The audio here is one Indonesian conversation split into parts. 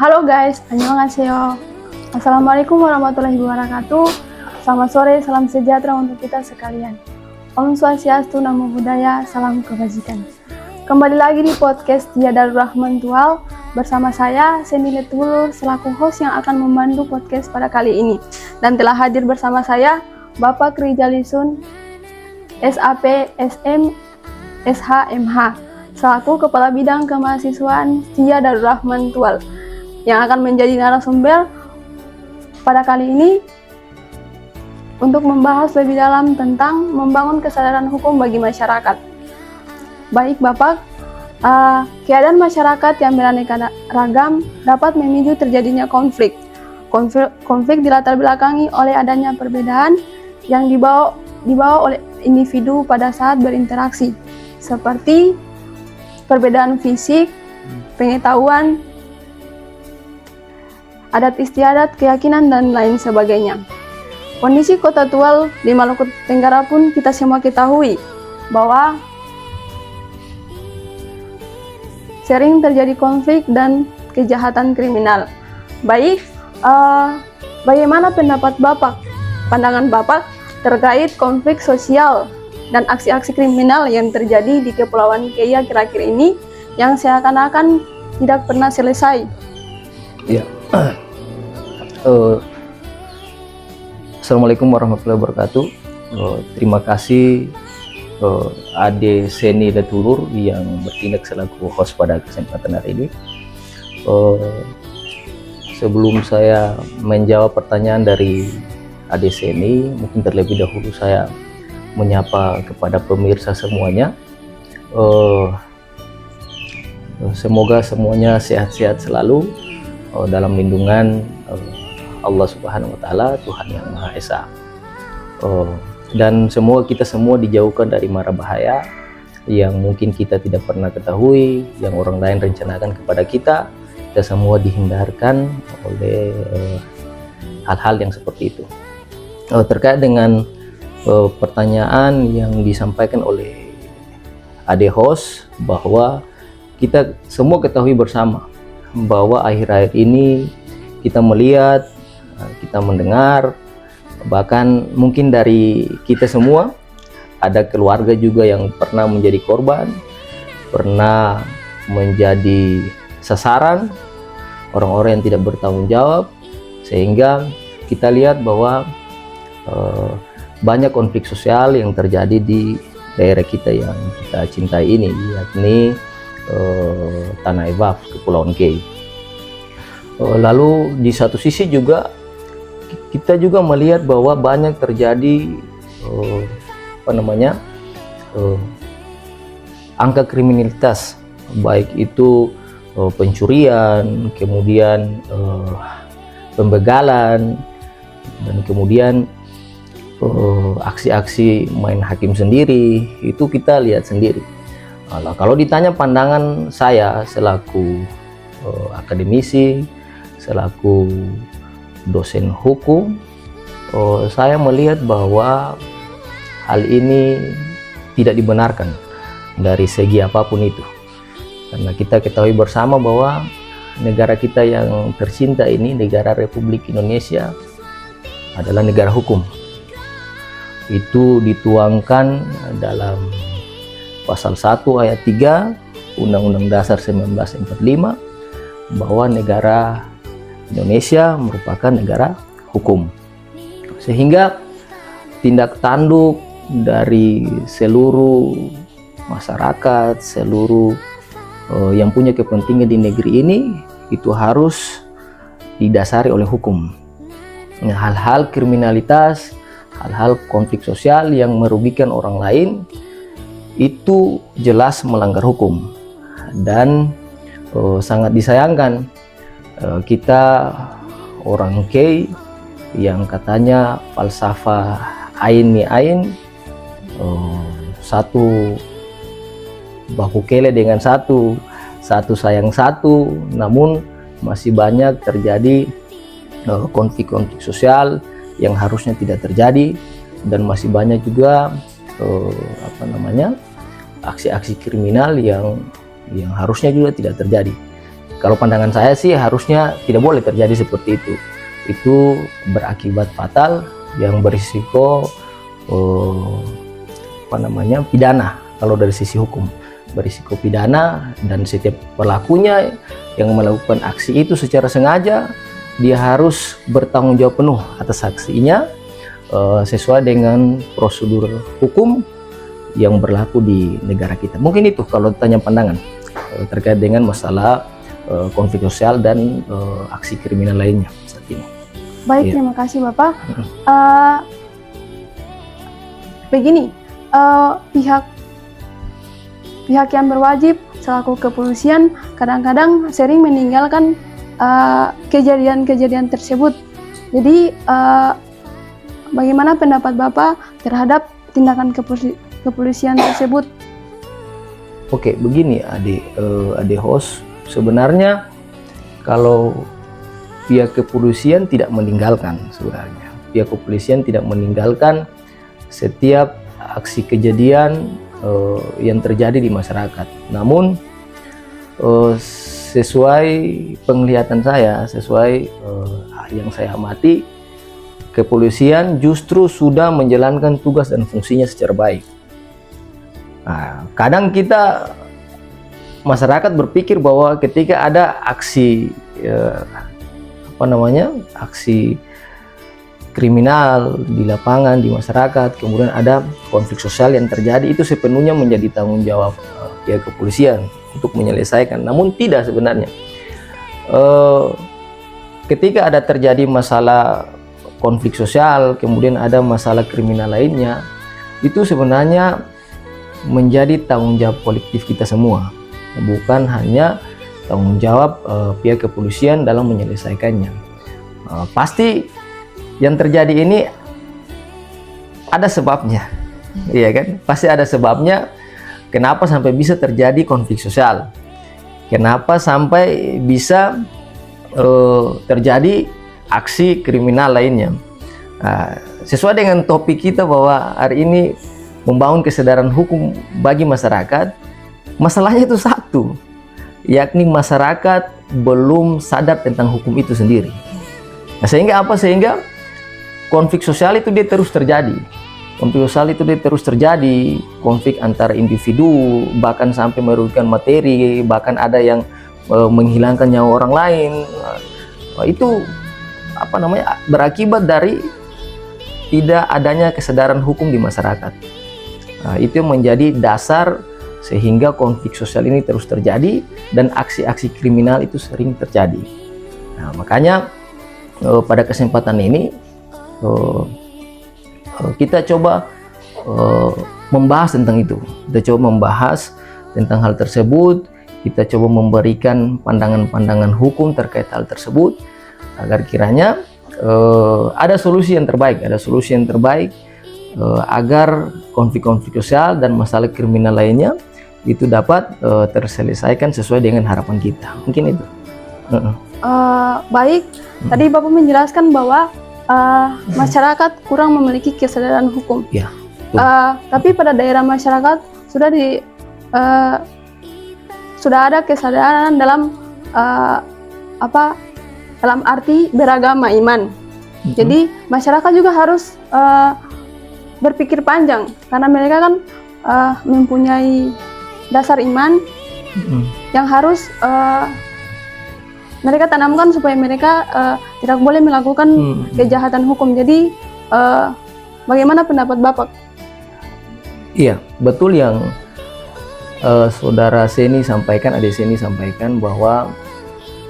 Halo guys, annyeonghaseyo. Assalamualaikum warahmatullahi wabarakatuh. Selamat sore, salam sejahtera untuk kita sekalian. Om Swastiastu, Namo Buddhaya, salam kebajikan. Kembali lagi di podcast Dia Darul Rahman Tual bersama saya, Seni Letulur, selaku host yang akan memandu podcast pada kali ini. Dan telah hadir bersama saya, Bapak Rijalisun, SAP, SM, SHMH, selaku Kepala Bidang Kemahasiswaan Dia Darul Rahman Tual, yang akan menjadi narasumber pada kali ini untuk membahas lebih dalam tentang membangun kesadaran hukum bagi masyarakat. Baik Bapak, keadaan masyarakat yang beraneka ragam dapat memicu terjadinya konflik. Konflik dilatar belakangi oleh adanya perbedaan yang dibawa oleh individu pada saat berinteraksi, seperti perbedaan fisik, pengetahuan, adat istiadat, keyakinan, dan lain sebagainya. Kondisi Kota Tual di Maluku Tenggara pun kita semua ketahui bahwa sering terjadi konflik dan kejahatan kriminal. Baik, bagaimana pendapat Bapak, pandangan Bapak terkait konflik sosial dan aksi-aksi kriminal yang terjadi di Kepulauan Kea akhir-akhir ini yang seakan-akan tidak pernah selesai? Ya. Assalamualaikum warahmatullahi wabarakatuh. Terima kasih Ade Seni Letulur yang bertindak selaku host pada kesempatan hari ini. Sebelum saya menjawab pertanyaan dari Ade Seni, mungkin terlebih dahulu saya menyapa kepada pemirsa semuanya. Semoga semuanya sehat-sehat selalu dalam lindungan Allah Subhanahu wa Ta'ala, Tuhan yang Maha Esa. Dan semoga kita semua dijauhkan dari mara bahaya yang mungkin kita tidak pernah ketahui, yang orang lain rencanakan kepada kita. Kita semua dihindarkan oleh hal-hal yang seperti itu. Terkait dengan pertanyaan yang disampaikan oleh Ade host, bahwa kita semua ketahui bersama bahwa akhir-akhir ini kita melihat, kita mendengar, bahkan mungkin dari kita semua ada keluarga juga yang pernah menjadi korban, pernah menjadi sasaran orang-orang yang tidak bertanggung jawab, sehingga kita lihat bahwa banyak konflik sosial yang terjadi di daerah kita yang kita cintai ini, yakni Tanah Evaf, Kepulauan Kei. Lalu di satu sisi juga kita juga melihat bahwa banyak terjadi angka kriminalitas, baik itu pencurian, kemudian pembegalan, dan kemudian aksi-aksi main hakim sendiri, itu kita lihat sendiri. Nah, kalau ditanya pandangan saya selaku akademisi, selaku dosen hukum, saya melihat bahwa hal ini tidak dibenarkan dari segi apapun itu. Karena kita ketahui bersama bahwa negara kita yang tercinta ini, negara Republik Indonesia, adalah negara hukum. Itu dituangkan dalam pasal 1 ayat 3 Undang-Undang Dasar 1945, bahwa negara Indonesia merupakan negara hukum. Sehingga tindak tanduk dari seluruh masyarakat, seluruh yang punya kepentingan di negeri ini, itu harus didasari oleh hukum. Hal-hal kriminalitas, hal-hal konflik sosial yang merugikan orang lain, itu jelas melanggar hukum. Dan sangat disayangkan kita orang Kei yang katanya falsafah ain ni ain, satu baku kele dengan satu sayang satu, namun masih banyak terjadi konflik-konflik sosial yang harusnya tidak terjadi, dan masih banyak juga aksi-aksi kriminal yang harusnya juga tidak terjadi. kalau pandangan saya sih harusnya tidak boleh terjadi seperti itu. Itu berakibat fatal yang berisiko pidana. Kalau dari sisi hukum berisiko pidana, dan setiap pelakunya yang melakukan aksi itu secara sengaja dia harus bertanggung jawab penuh atas aksinya sesuai dengan prosedur hukum yang berlaku di negara kita. Mungkin itu kalau tanya pandangan terkait dengan masalah konflik sosial dan aksi kriminal lainnya saat ini. Baik, terima kasih Bapak. Begini, pihak yang berwajib selaku kepolisian kadang-kadang sering meninggalkan kejadian-kejadian tersebut. Jadi bagaimana pendapat Bapak terhadap tindakan kepolisian tersebut? Oke, begini adik host, sebenarnya kalau pihak kepolisian tidak meninggalkan, setiap aksi kejadian yang terjadi di masyarakat. Namun sesuai penglihatan saya, yang saya amati, kepolisian justru sudah menjalankan tugas dan fungsinya secara baik. Nah, kadang kita masyarakat berpikir bahwa ketika ada aksi aksi kriminal di lapangan, di masyarakat, kemudian ada konflik sosial yang terjadi, itu sepenuhnya menjadi tanggung jawab pihak kepolisian untuk menyelesaikan. Namun tidak sebenarnya. Ketika ada terjadi masalah konflik sosial, kemudian ada masalah kriminal lainnya, itu sebenarnya menjadi tanggung jawab kolektif kita semua, bukan hanya tanggung jawab pihak kepolisian dalam menyelesaikannya. Pasti yang terjadi ini ada sebabnya, iya kan? Pasti ada sebabnya. Kenapa sampai bisa terjadi konflik sosial? Kenapa sampai bisa terjadi aksi kriminal lainnya? Sesuai dengan topik kita bahwa hari ini membangun kesadaran hukum bagi masyarakat, masalahnya itu satu, yakni masyarakat belum sadar tentang hukum itu sendiri. Nah, sehingga apa? Sehingga konflik sosial itu dia terus terjadi. Konflik antar individu, bahkan sampai merugikan materi, bahkan ada yang menghilangkan nyawa orang lain. Itu berakibat dari tidak adanya kesadaran hukum di masyarakat. Itu menjadi dasar sehingga konflik sosial ini terus terjadi dan aksi-aksi kriminal itu sering terjadi. Nah, makanya pada kesempatan ini kita coba membahas tentang itu. Kita coba membahas tentang hal tersebut. Kita coba memberikan pandangan-pandangan hukum terkait hal tersebut agar kiranya ada solusi yang terbaik, agar konflik-konflik sosial dan masalah kriminal lainnya itu dapat terselesaikan sesuai dengan harapan kita. Mungkin itu. Baik, tadi Bapak menjelaskan bahwa masyarakat kurang memiliki kesadaran hukum. Ya, tapi pada daerah masyarakat sudah ada kesadaran dalam dalam arti beragama iman. Jadi masyarakat juga harus berpikir panjang karena mereka kan mempunyai dasar iman yang harus mereka tanamkan supaya mereka tidak boleh melakukan kejahatan hukum. Jadi bagaimana pendapat Bapak? Iya, betul yang saudara Seni sampaikan, adik Seni sampaikan, bahwa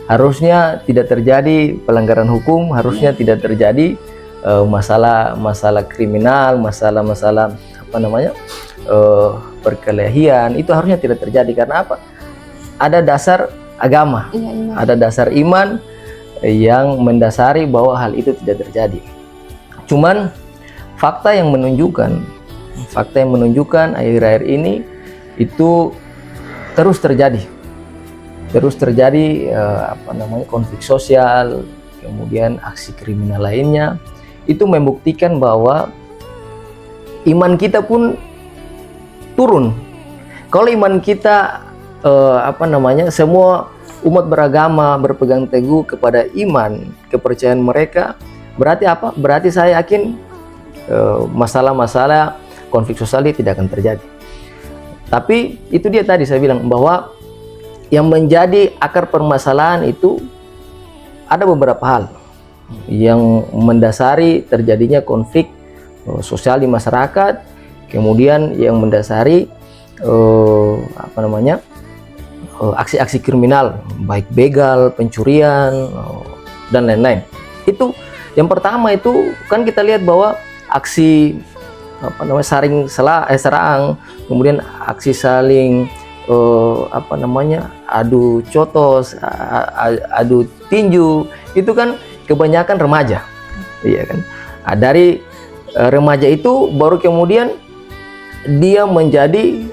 harusnya tidak terjadi pelanggaran hukum, harusnya tidak terjadi masalah kriminal, masalah perkelahian, itu harusnya tidak terjadi. Karena apa? Ada dasar agama, ada dasar iman yang mendasari bahwa hal itu tidak terjadi. Cuman fakta yang menunjukkan akhir-akhir ini itu terus terjadi konflik sosial, kemudian aksi kriminal lainnya. Itu membuktikan bahwa iman kita pun turun. Kalau iman kita semua umat beragama berpegang teguh kepada iman, kepercayaan mereka, berarti apa? Berarti saya yakin masalah-masalah konflik sosial tidak akan terjadi. Tapi itu dia tadi saya bilang bahwa yang menjadi akar permasalahan itu ada beberapa hal yang mendasari terjadinya konflik sosial di masyarakat, kemudian yang mendasari aksi-aksi kriminal, baik begal, pencurian, dan lain-lain. Itu yang pertama itu kan kita lihat bahwa aksi serang, kemudian aksi saling adu cotos, adu tinju, itu kan kebanyakan remaja, iya kan. Nah, dari remaja itu baru kemudian dia menjadi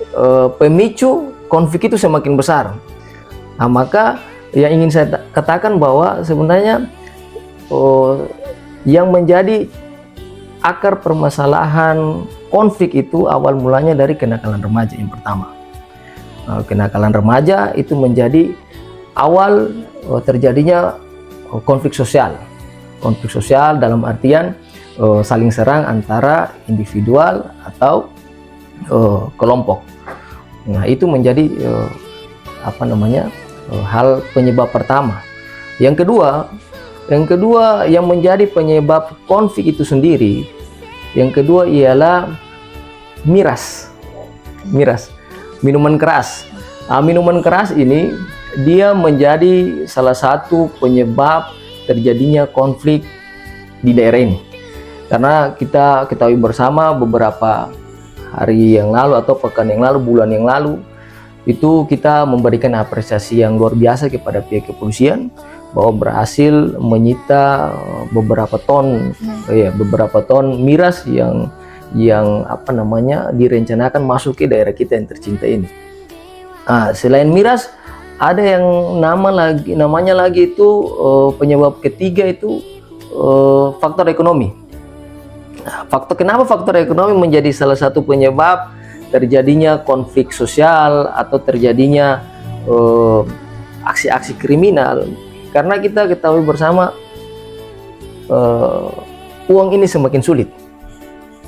pemicu konflik itu semakin besar. Nah, maka yang ingin saya katakan bahwa sebenarnya yang menjadi akar permasalahan konflik itu awal mulanya dari kenakalan remaja yang pertama. Kenakalan remaja itu menjadi awal terjadinya konflik sosial. Konflik sosial dalam artian saling serang antara individual atau kelompok. Nah, itu menjadi hal penyebab pertama. Yang kedua yang menjadi penyebab konflik itu sendiri, yang kedua ialah miras, minuman keras. Nah, minuman keras ini dia menjadi salah satu penyebab terjadinya konflik di daerah ini. Karena kita ketahui bersama beberapa hari yang lalu atau pekan yang lalu, bulan yang lalu, itu kita memberikan apresiasi yang luar biasa kepada pihak kepolisian bahwa berhasil menyita beberapa ton miras yang direncanakan masuk ke daerah kita yang tercinta ini. Selain miras, ada yang namanya lagi itu penyebab ketiga itu faktor ekonomi. Kenapa faktor ekonomi menjadi salah satu penyebab terjadinya konflik sosial atau terjadinya aksi-aksi kriminal? Karena kita ketahui bersama uang ini semakin sulit.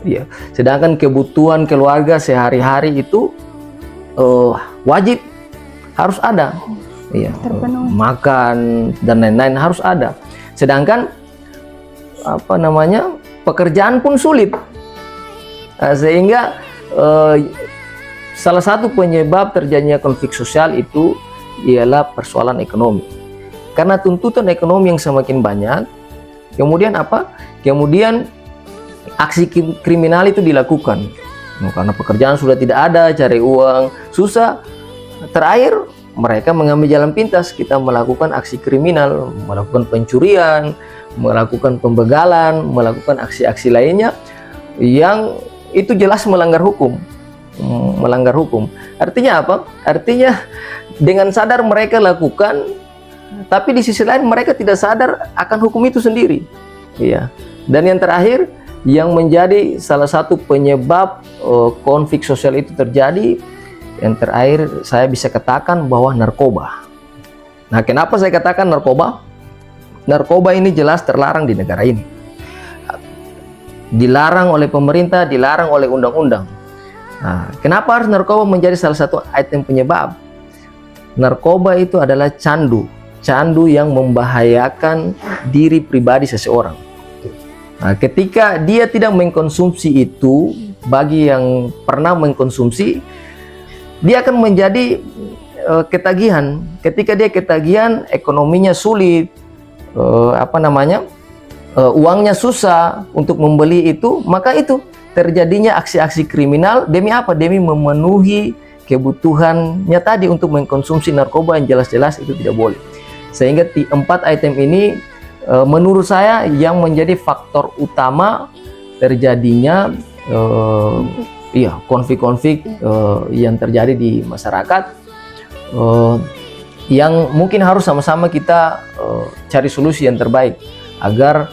Ya, sedangkan kebutuhan keluarga sehari-hari itu wajib harus ada, ya, makan dan lain-lain harus ada. Sedangkan pekerjaan pun sulit, sehingga salah satu penyebab terjadinya konflik sosial itu ialah persoalan ekonomi. Karena tuntutan ekonomi yang semakin banyak, kemudian Kemudian aksi kriminal itu dilakukan. Karena pekerjaan sudah tidak ada, cari uang susah. Terakhir mereka mengambil jalan pintas, kita melakukan aksi kriminal, melakukan pencurian, melakukan pembegalan, melakukan aksi-aksi lainnya yang itu jelas melanggar hukum. Artinya apa? Artinya dengan sadar mereka lakukan, tapi di sisi lain mereka tidak sadar akan hukum itu sendiri. Iya. Dan yang terakhir, yang menjadi salah satu penyebab konflik sosial itu terjadi, yang terakhir saya bisa katakan bahwa narkoba. Nah, kenapa saya katakan narkoba? Narkoba ini jelas terlarang di negara ini. Dilarang oleh pemerintah, dilarang oleh undang-undang. Nah, kenapa harus narkoba menjadi salah satu item penyebab? Narkoba itu adalah candu yang membahayakan diri pribadi seseorang. Nah, ketika dia tidak mengkonsumsi itu, bagi yang pernah mengkonsumsi, dia akan menjadi ketagihan. Ketika dia ketagihan, ekonominya sulit, uangnya susah untuk membeli itu, maka itu terjadinya aksi-aksi kriminal. Demi apa? Demi memenuhi kebutuhannya tadi untuk mengkonsumsi narkoba yang jelas-jelas itu tidak boleh. Sehingga 4 item ini menurut saya yang menjadi faktor utama terjadinya konflik-konflik yang terjadi di masyarakat, yang mungkin harus sama-sama kita cari solusi yang terbaik agar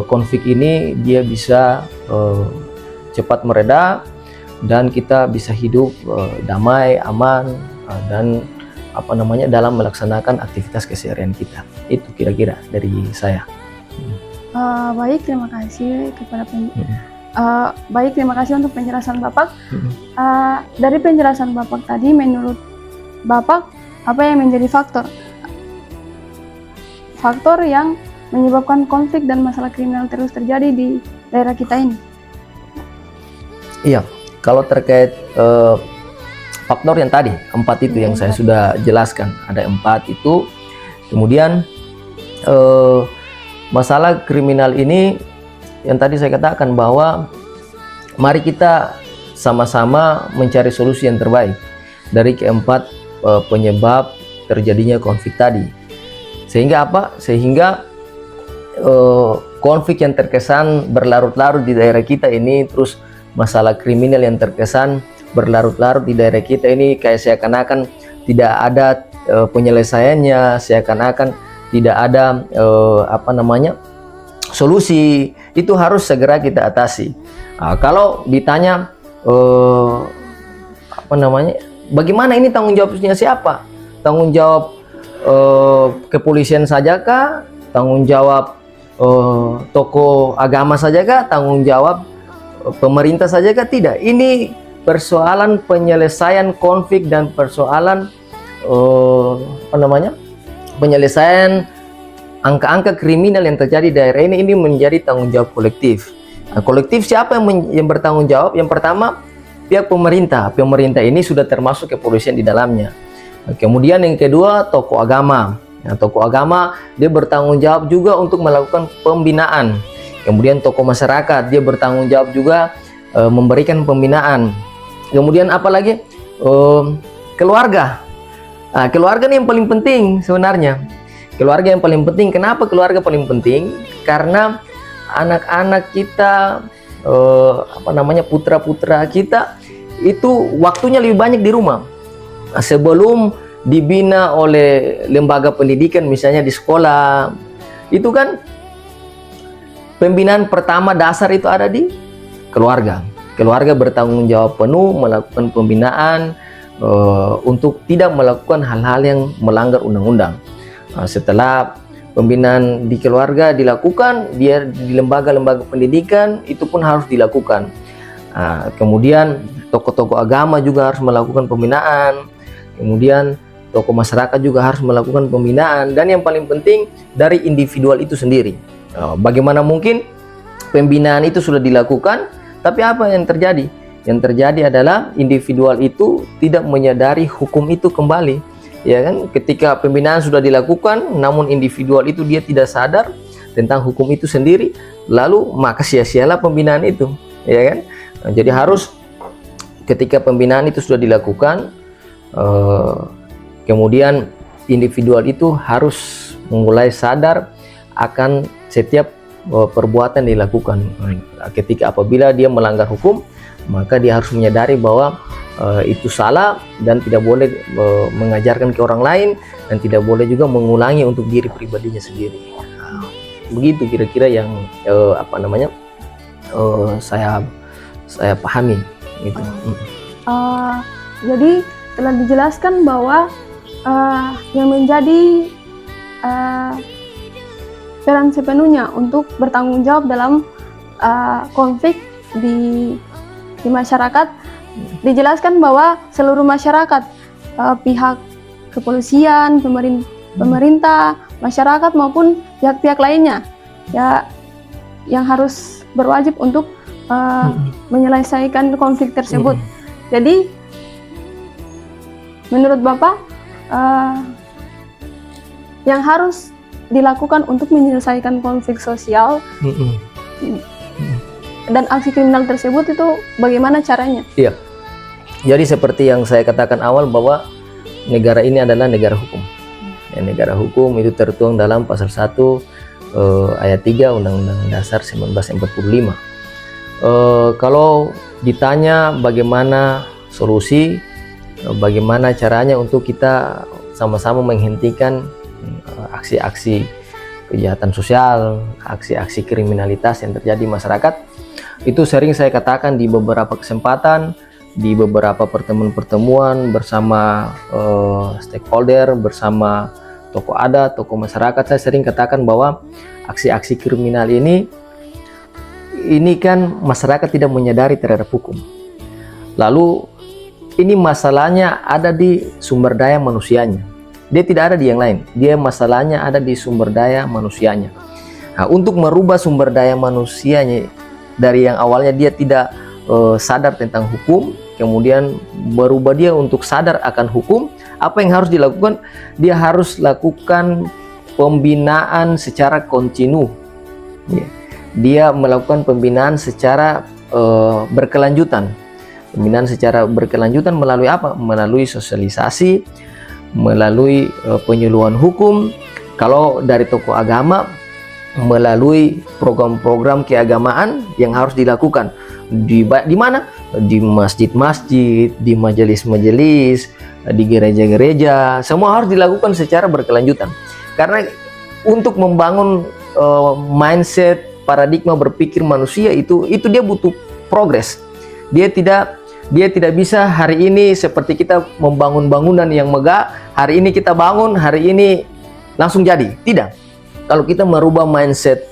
konflik ini dia bisa cepat mereda dan kita bisa hidup damai, aman, dan apa namanya dalam melaksanakan aktivitas keseharian kita. Itu kira-kira dari saya. Baik, terima kasih kepada baik, terima kasih untuk penjelasan Bapak. Dari penjelasan Bapak tadi, menurut Bapak apa yang menjadi faktor yang menyebabkan konflik dan masalah kriminal terus terjadi di daerah kita ini? Iya, kalau terkait faktor yang tadi 4 itu yang saya sudah jelaskan, ada 4 itu. Kemudian masalah kriminal ini yang tadi saya katakan bahwa mari kita sama-sama mencari solusi yang terbaik dari keempat penyebab terjadinya konflik tadi. Sehingga apa? Sehingga konflik yang terkesan berlarut-larut di daerah kita ini, terus masalah kriminal yang terkesan berlarut-larut di daerah kita ini kayak seakan-akan tidak ada penyelesaiannya, seakan-akan tidak ada apa namanya solusi, itu harus segera kita atasi. Kalau ditanya apa namanya, bagaimana ini tanggung jawabnya siapa? Tanggung jawab kepolisian sajakah? Tanggung jawab tokoh agama sajakah? Tanggung jawab pemerintah sajakah? Tidak. Ini persoalan penyelesaian konflik dan persoalan apa namanya penyelesaian angka-angka kriminal yang terjadi di daerah ini menjadi tanggung jawab kolektif. Nah, kolektif siapa yang bertanggung jawab? Yang pertama, pihak pemerintah. Pemerintah ini sudah termasuk kepolisian di dalamnya. Nah, kemudian yang kedua, tokoh agama. Nah, tokoh agama dia bertanggung jawab juga untuk melakukan pembinaan. Kemudian tokoh masyarakat dia bertanggung jawab juga memberikan pembinaan. Kemudian apalagi keluarga. Nah, keluarga ini yang paling penting sebenarnya. Keluarga yang paling penting. Kenapa keluarga paling penting? Karena anak-anak kita, apa namanya putra-putra kita itu waktunya lebih banyak di rumah. Nah, sebelum dibina oleh lembaga pendidikan, misalnya di sekolah, itu kan pembinaan pertama dasar itu ada di keluarga. Keluarga bertanggung jawab penuh melakukan pembinaan untuk tidak melakukan hal-hal yang melanggar undang-undang. Setelah pembinaan di keluarga dilakukan, dia di lembaga-lembaga pendidikan itu pun harus dilakukan. Kemudian tokoh-tokoh agama juga harus melakukan pembinaan. Kemudian tokoh masyarakat juga harus melakukan pembinaan. Dan yang paling penting dari individual itu sendiri. Bagaimana mungkin pembinaan itu sudah dilakukan, tapi apa yang terjadi? Yang terjadi adalah individual itu tidak menyadari hukum itu kembali, ya kan? Ketika pembinaan sudah dilakukan, namun individual itu dia tidak sadar tentang hukum itu sendiri, lalu maka sia-sialah pembinaan itu, ya kan? Nah, jadi harus ketika pembinaan itu sudah dilakukan, kemudian individual itu harus mulai sadar akan setiap perbuatan dilakukan. Ketika apabila dia melanggar hukum, maka dia harus menyadari bahwa itu salah dan tidak boleh mengajarkan ke orang lain dan tidak boleh juga mengulangi untuk diri pribadinya sendiri. Begitu kira-kira yang apa namanya saya pahami gitu. Jadi telah dijelaskan bahwa yang menjadi peran sepenuhnya untuk bertanggung jawab dalam konflik di masyarakat, dijelaskan bahwa seluruh masyarakat, pihak kepolisian, pemerintah, masyarakat maupun pihak-pihak lainnya, ya, yang harus berwajib untuk menyelesaikan konflik tersebut. Jadi menurut Bapak, yang harus dilakukan untuk menyelesaikan konflik sosial dan aksi kriminal tersebut itu bagaimana caranya? Iya. Jadi seperti yang saya katakan awal bahwa negara ini adalah negara hukum. Ya, negara hukum itu tertuang dalam pasal 1 ayat 3 Undang-Undang Dasar 1945. Kalau ditanya bagaimana solusi, bagaimana caranya untuk kita sama-sama menghentikan aksi-aksi kejahatan sosial, aksi-aksi kriminalitas yang terjadi di masyarakat, itu sering saya katakan di beberapa kesempatan di beberapa pertemuan-pertemuan bersama stakeholder, bersama tokoh adat, tokoh masyarakat, saya sering katakan bahwa aksi-aksi kriminal ini kan masyarakat tidak menyadari terhadap hukum. Lalu ini masalahnya ada di sumber daya manusianya. Dia tidak ada di yang lain. Dia masalahnya ada di sumber daya manusianya. Nah, untuk merubah sumber daya manusianya dari yang awalnya dia tidak sadar tentang hukum, kemudian berubah dia untuk sadar akan hukum, apa yang harus dilakukan? Dia harus lakukan pembinaan secara kontinu. Dia melakukan pembinaan secara berkelanjutan. Pembinaan secara berkelanjutan melalui apa? Melalui sosialisasi, melalui penyuluhan hukum. Kalau dari tokoh agama, melalui program-program keagamaan yang harus dilakukan di mana? Di masjid-masjid, di majelis-majelis, di gereja-gereja. Semua harus dilakukan secara berkelanjutan. Karena untuk membangun mindset, paradigma berpikir manusia itu dia butuh progres. Dia tidak bisa hari ini seperti kita membangun bangunan yang megah, hari ini kita bangun, hari ini langsung jadi. Tidak. Kalau kita merubah mindset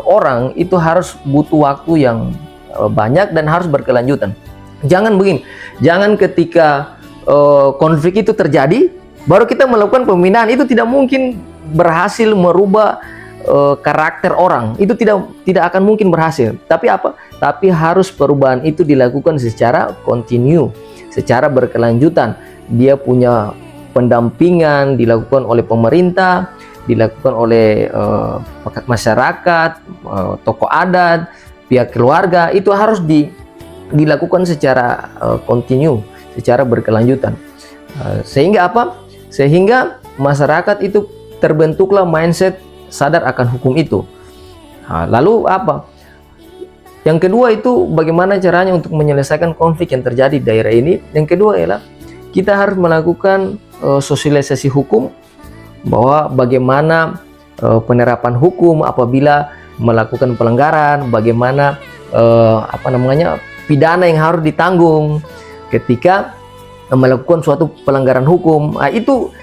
orang, itu harus butuh waktu yang banyak dan harus berkelanjutan. Jangan begini, jangan ketika konflik itu terjadi baru kita melakukan pembinaan. Itu tidak mungkin berhasil merubah karakter orang. Itu tidak akan mungkin berhasil. Tapi apa? Tapi harus perubahan itu dilakukan secara kontinu, secara berkelanjutan. Dia punya pendampingan dilakukan oleh pemerintah, dilakukan oleh masyarakat, tokoh adat, pihak keluarga. Itu harus dilakukan secara kontinu, secara berkelanjutan. Sehingga apa? Sehingga masyarakat itu terbentuklah mindset sadar akan hukum itu. Lalu apa? Yang kedua itu bagaimana caranya untuk menyelesaikan konflik yang terjadi di daerah ini. Yang kedua ialah kita harus melakukan sosialisasi hukum, bahwa bagaimana penerapan hukum apabila melakukan pelanggaran, bagaimana pidana yang harus ditanggung ketika melakukan suatu pelanggaran hukum. Itu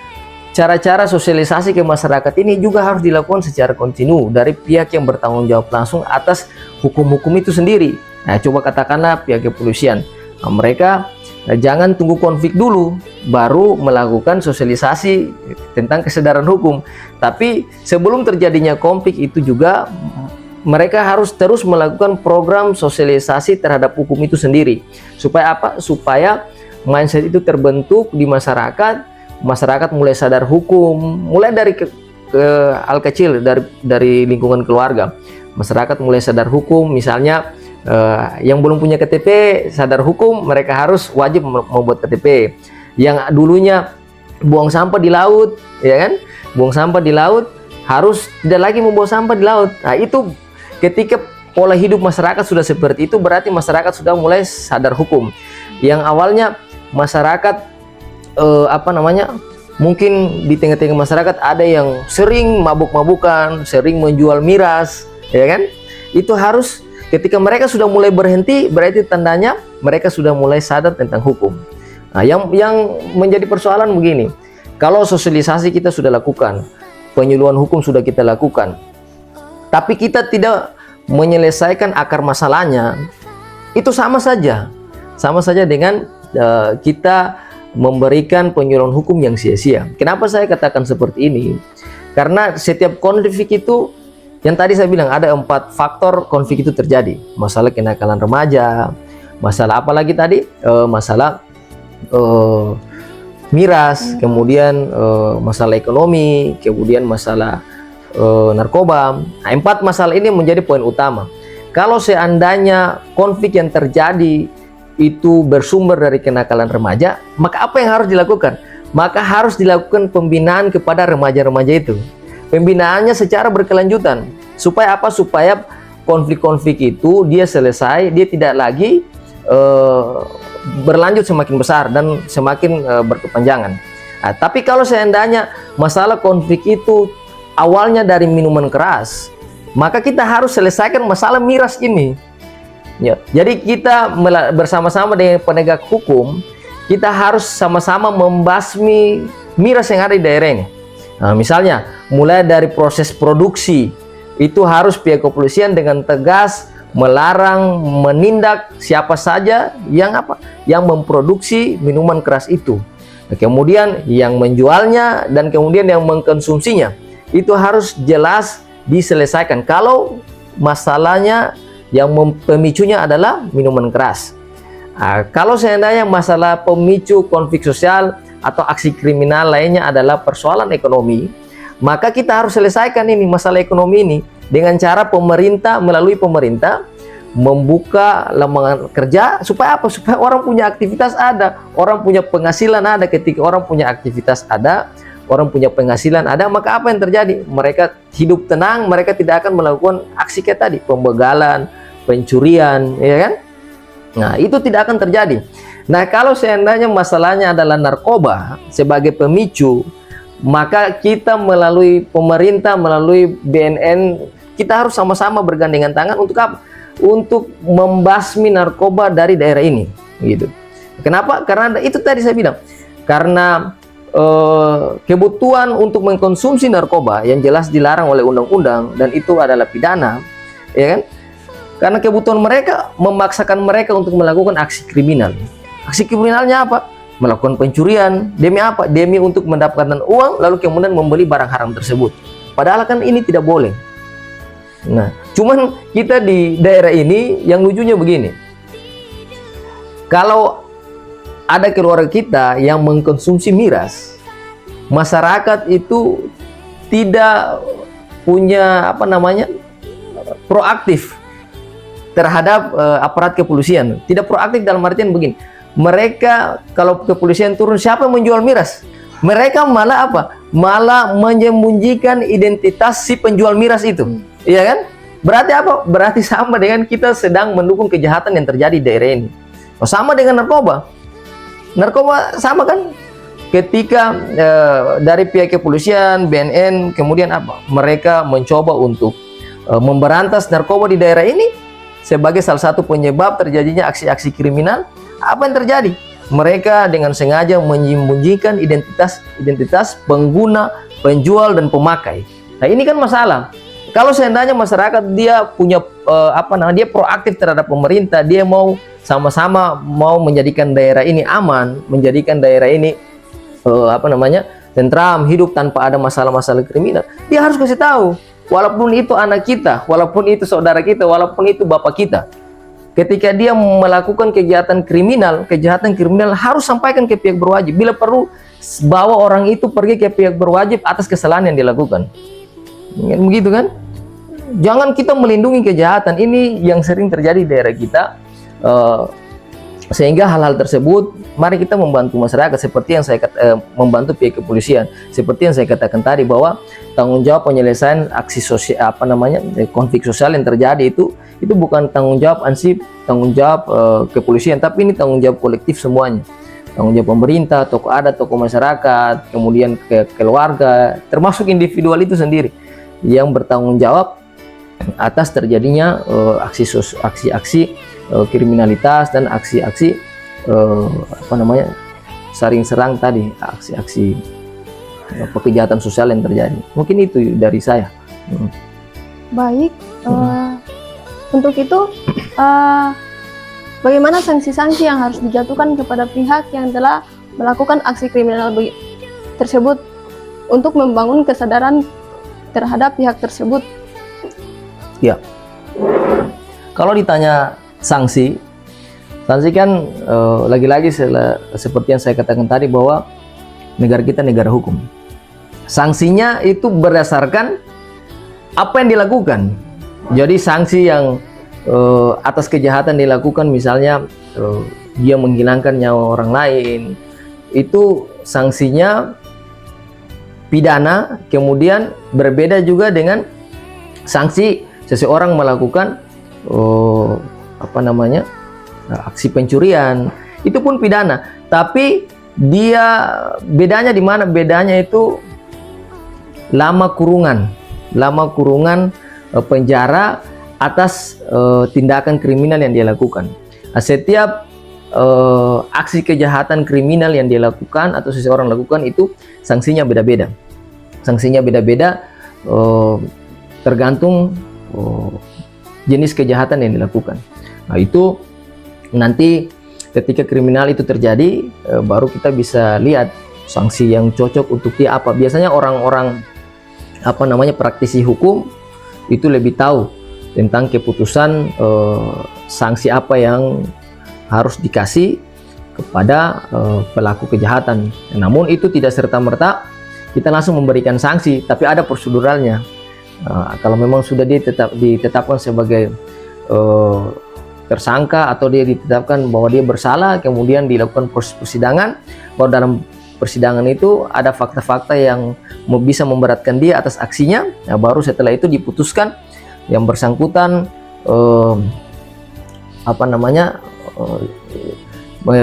cara-cara sosialisasi ke masyarakat ini juga harus dilakukan secara kontinu dari pihak yang bertanggung jawab langsung atas hukum-hukum itu sendiri. Coba katakanlah pihak kepolisian, mereka jangan tunggu konflik dulu baru melakukan sosialisasi tentang kesadaran hukum. Tapi sebelum terjadinya konflik itu juga mereka harus terus melakukan program sosialisasi terhadap hukum itu sendiri. Supaya apa? Supaya mindset itu terbentuk di masyarakat. Masyarakat mulai sadar hukum, mulai dari hal kecil, dari lingkungan keluarga. Masyarakat mulai sadar hukum, misalnya yang belum punya KTP sadar hukum, mereka harus wajib membuat KTP. Yang dulunya buang sampah di laut, ya kan? Buang sampah di laut harus tidak lagi membuang sampah di laut. Nah, itu ketika pola hidup masyarakat sudah seperti itu, berarti masyarakat sudah mulai sadar hukum. Yang awalnya masyarakat mungkin di tengah-tengah masyarakat ada yang sering mabuk-mabukan, sering menjual miras, ya kan? Itu harus ketika mereka sudah mulai berhenti, berarti tandanya mereka sudah mulai sadar tentang hukum. Nah, yang menjadi persoalan begini, kalau sosialisasi kita sudah lakukan, penyuluhan hukum sudah kita lakukan, tapi kita tidak menyelesaikan akar masalahnya, itu sama saja dengan kita memberikan penyuluhan hukum yang sia-sia. Kenapa saya katakan seperti ini? Karena setiap konflik itu, yang tadi saya bilang ada 4 faktor konflik itu terjadi. Masalah kenakalan remaja, masalah apa lagi tadi? Masalah miras, kemudian masalah ekonomi, kemudian masalah narkoba. Nah, 4 masalah ini menjadi poin utama. Kalau seandainya konflik yang terjadi itu bersumber dari kenakalan remaja, maka apa yang harus dilakukan? Maka harus dilakukan pembinaan kepada remaja-remaja itu. Pembinaannya secara berkelanjutan. Supaya apa? Supaya konflik-konflik itu dia selesai, dia tidak lagi berlanjut semakin besar dan semakin berkepanjangan. Nah, tapi kalau seandainya masalah konflik itu awalnya dari minuman keras, maka kita harus selesaikan masalah miras ini. Ya. Jadi kita bersama-sama dengan penegak hukum, kita harus sama-sama membasmi miras yang ada di daerah ini. Nah, misalnya mulai dari proses produksi itu harus pihak kepolisian dengan tegas melarang, menindak siapa saja yang memproduksi minuman keras itu. Nah, kemudian yang menjualnya dan kemudian yang mengkonsumsinya itu harus jelas diselesaikan. Kalau masalahnya yang pemicunya adalah minuman keras. Nah, kalau seandainya masalah pemicu konflik sosial atau aksi kriminal lainnya adalah persoalan ekonomi, maka kita harus selesaikan ini masalah ekonomi ini dengan cara melalui pemerintah membuka lowongan kerja supaya apa? Supaya orang punya aktivitas ada, orang punya penghasilan ada. Ketika orang punya aktivitas ada, orang punya penghasilan ada, maka apa yang terjadi? Mereka hidup tenang, mereka tidak akan melakukan aksi kayak tadi, pembegalan, pencurian, ya kan? Nah, itu tidak akan terjadi. Nah, kalau seandainya masalahnya adalah narkoba sebagai pemicu, maka kita melalui pemerintah, melalui BNN, kita harus sama-sama bergandengan tangan untuk apa? Untuk membasmi narkoba dari daerah ini, gitu. Kenapa? Karena itu tadi saya bilang, karena kebutuhan untuk mengkonsumsi narkoba yang jelas dilarang oleh undang-undang dan itu adalah pidana, ya kan? Karena kebutuhan mereka memaksakan mereka untuk melakukan aksi kriminal. Aksi kriminalnya apa? Melakukan pencurian. Demi apa? Demi untuk mendapatkan uang lalu kemudian membeli barang haram tersebut. Padahal kan ini tidak boleh. Nah, cuman kita di daerah ini yang lucunya begini. Kalau ada keluarga kita yang mengkonsumsi miras, masyarakat itu tidak punya proaktif terhadap aparat kepolisian. Tidak proaktif dalam artian begini, mereka kalau kepolisian turun, siapa yang menjual miras? Mereka malah apa? Malah menyembunyikan identitas si penjual miras itu. Iya kan? Berarti apa? Berarti sama dengan kita sedang mendukung kejahatan yang terjadi di daerah ini. Sama dengan narkoba. Narkoba sama kan? Ketika dari pihak kepolisian, BNN, kemudian apa? Mereka mencoba untuk memberantas narkoba di daerah ini sebagai salah satu penyebab terjadinya aksi-aksi kriminal. Apa yang terjadi? Mereka dengan sengaja menyembunyikan identitas pengguna, penjual, dan pemakai. Nah, ini kan masalah. Kalau seandainya masyarakat dia punya dia proaktif terhadap pemerintah, dia mau sama-sama mau menjadikan daerah ini aman, menjadikan daerah ini tentram, hidup tanpa ada masalah-masalah kriminal. Dia harus kasih tahu, walaupun itu anak kita, walaupun itu saudara kita, walaupun itu bapak kita. Ketika dia melakukan kejahatan kriminal harus sampaikan ke pihak berwajib. Bila perlu, bawa orang itu pergi ke pihak berwajib atas kesalahan yang dilakukan. Begitu kan? Jangan kita melindungi kejahatan. Ini yang sering terjadi di daerah kita. Sehingga hal-hal tersebut, mari kita membantu masyarakat seperti yang saya membantu pihak kepolisian. Seperti yang saya katakan tadi, bahwa tanggung jawab penyelesaian aksi sosial konflik sosial yang terjadi itu bukan tanggung jawab ansip, tanggung jawab kepolisian, tapi ini tanggung jawab kolektif semuanya. Tanggung jawab pemerintah, tokoh adat, tokoh masyarakat, kemudian keluarga, termasuk individual itu sendiri yang bertanggung jawab atas terjadinya aksi-aksi kriminalitas dan aksi-aksi saring serang tadi, aksi-aksi kejahatan sosial yang terjadi. Mungkin itu dari saya. Baik, untuk itu bagaimana sanksi-sanksi yang harus dijatuhkan kepada pihak yang telah melakukan aksi kriminal tersebut untuk membangun kesadaran terhadap pihak tersebut? Ya, kalau ditanya sanksi kan lagi-lagi seperti yang saya katakan tadi, bahwa negara kita negara hukum. Sanksinya itu berdasarkan apa yang dilakukan. Jadi sanksi yang atas kejahatan dilakukan, misalnya dia menghilangkan nyawa orang lain, itu sanksinya pidana. Kemudian berbeda juga dengan sanksi seseorang melakukan aksi pencurian, itu pun pidana. Tapi dia bedanya di mana? Bedanya itu lama kurungan penjara atas tindakan kriminal yang dia lakukan. Nah, setiap aksi kejahatan kriminal yang dia lakukan atau seseorang lakukan itu sanksinya beda-beda. Sanksinya beda-beda tergantung jenis kejahatan yang dilakukan. Nah, itu nanti ketika kriminal itu terjadi baru kita bisa lihat sanksi yang cocok untuk dia apa. Biasanya orang-orang praktisi hukum itu lebih tahu tentang keputusan sanksi apa yang harus dikasih kepada pelaku kejahatan. Namun itu tidak serta-merta kita langsung memberikan sanksi, tapi ada proseduralnya. Kalau memang sudah ditetapkan sebagai tersangka atau dia ditetapkan bahwa dia bersalah, kemudian dilakukan proses persidangan, bahwa dalam persidangan itu ada fakta-fakta yang bisa memberatkan dia atas aksinya, baru setelah itu diputuskan yang bersangkutan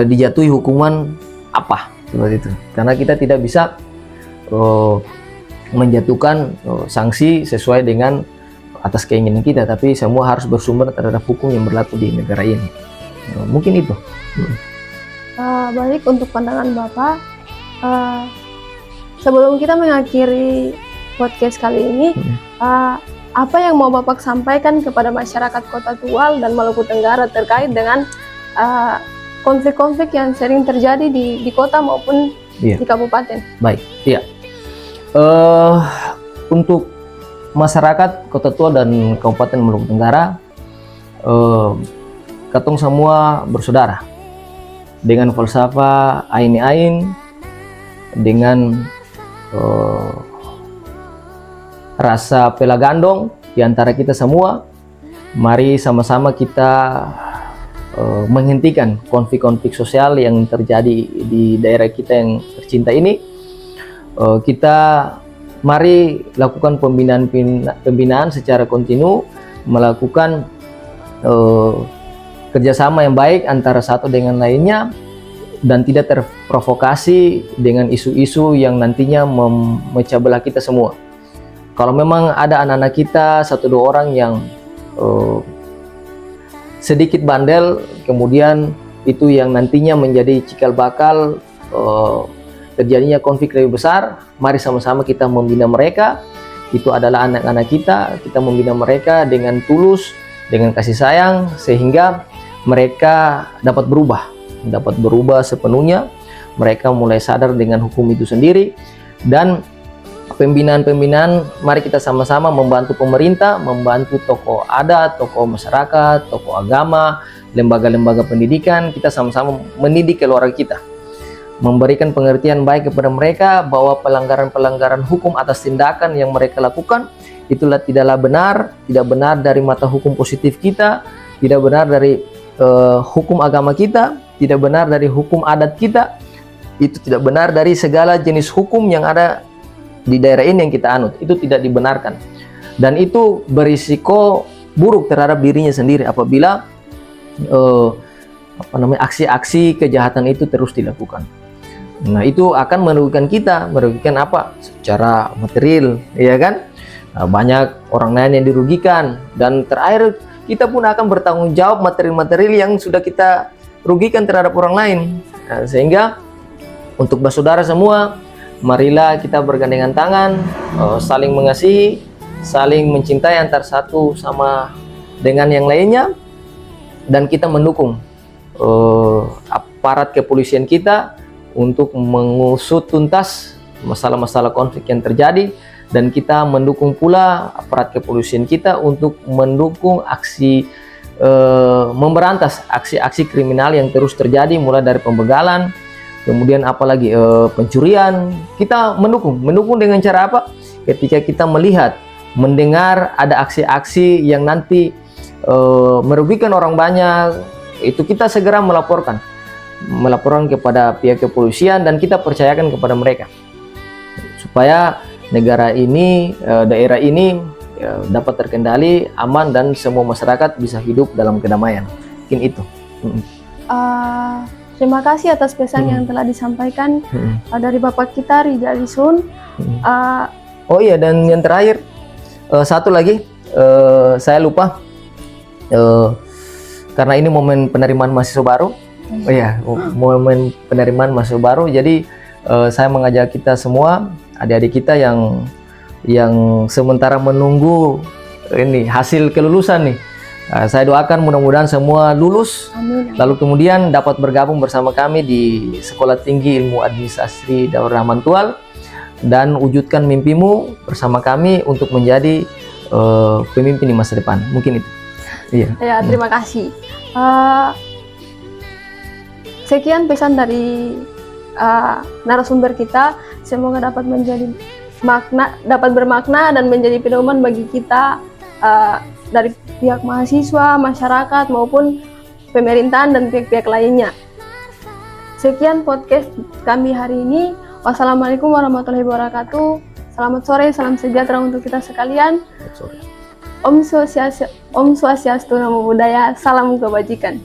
dijatuhi hukuman apa seperti itu. Karena kita tidak bisa menjatuhkan sanksi sesuai dengan atas keinginan kita, tapi semua harus bersumber terhadap hukum yang berlaku di negara ini. Mungkin itu. Baik, untuk pandangan Bapak, sebelum kita mengakhiri podcast kali ini, apa yang mau Bapak sampaikan kepada masyarakat Kota Tual dan Maluku Tenggara terkait dengan konflik-konflik yang sering terjadi di kota maupun di kabupaten? Baik, iya. Untuk masyarakat Kota Tual dan Kabupaten Maluku Tenggara, katong semua bersaudara dengan falsafah ain-ain, dengan rasa pelagandong di antara kita semua. Mari sama-sama kita menghentikan konflik-konflik sosial yang terjadi di daerah kita yang tercinta ini. Kita mari lakukan pembinaan secara kontinu, melakukan kerjasama yang baik antara satu dengan lainnya, dan tidak terprovokasi dengan isu-isu yang nantinya memecah belah kita semua. Kalau memang ada anak-anak kita 1-2 orang yang sedikit bandel, kemudian itu yang nantinya menjadi cikal bakal terjadinya konflik lebih besar, mari sama-sama kita membina mereka. Itu adalah anak-anak kita membina mereka dengan tulus, dengan kasih sayang, sehingga mereka dapat berubah sepenuhnya. Mereka mulai sadar dengan hukum itu sendiri. Dan pembinaan, mari kita sama-sama membantu pemerintah, membantu tokoh adat, tokoh masyarakat, tokoh agama, lembaga-lembaga pendidikan. Kita sama-sama mendidik keluarga kita, memberikan pengertian baik kepada mereka bahwa pelanggaran-pelanggaran hukum atas tindakan yang mereka lakukan itulah tidaklah benar, tidak benar dari mata hukum positif kita, tidak benar dari hukum agama kita, tidak benar dari hukum adat kita, itu tidak benar dari segala jenis hukum yang ada di daerah ini yang kita anut. Itu tidak dibenarkan, dan itu berisiko buruk terhadap dirinya sendiri apabila aksi-aksi kejahatan itu terus dilakukan. Nah, itu akan merugikan kita, merugikan apa? Secara material, ya kan? Nah, banyak orang lain yang dirugikan, dan terakhir kita pun akan bertanggung jawab material-material yang sudah kita rugikan terhadap orang lain. Nah, sehingga untuk bersaudara semua, marilah kita bergandengan tangan, saling mengasihi, saling mencintai antar satu sama dengan yang lainnya, dan kita mendukung aparat kepolisian kita untuk mengusut tuntas masalah-masalah konflik yang terjadi, dan kita mendukung pula aparat kepolisian kita untuk mendukung aksi memberantas aksi-aksi kriminal yang terus terjadi, mulai dari pembegalan, kemudian apalagi pencurian. Kita mendukung dengan cara apa? Ketika kita melihat, mendengar ada aksi-aksi yang nanti merugikan orang banyak, itu kita segera melaporkan kepada pihak kepolisian, dan kita percayakan kepada mereka supaya negara ini, daerah ini dapat terkendali, aman, dan semua masyarakat bisa hidup dalam kedamaian. Mungkin itu. Terima kasih atas pesan yang telah disampaikan dari Bapak kita, Rijal Isun. Oh iya, dan yang terakhir satu lagi, saya lupa Karena ini momen penerimaan mahasiswa baru, iya, momen penerimaan mahasiswa baru. Jadi saya mengajak kita semua, adik-adik kita yang sementara menunggu ini hasil kelulusan nih. Saya doakan mudah-mudahan semua lulus. Amin. Lalu kemudian dapat bergabung bersama kami di Sekolah Tinggi Ilmu Administrasi Daur Rahman Tual dan wujudkan mimpimu bersama kami untuk menjadi pemimpin di masa depan. Mungkin itu. Iya. Ya, terima kasih. Sekian pesan dari narasumber kita. Semoga dapat bermakna dan menjadi pedoman bagi kita dari pihak mahasiswa, masyarakat maupun pemerintahan dan pihak-pihak lainnya. Sekian podcast kami hari ini. Wassalamualaikum warahmatullahi wabarakatuh. Selamat sore, salam sejahtera untuk kita sekalian. Om Swastiastu, Namo Buddhaya, salam kebajikan.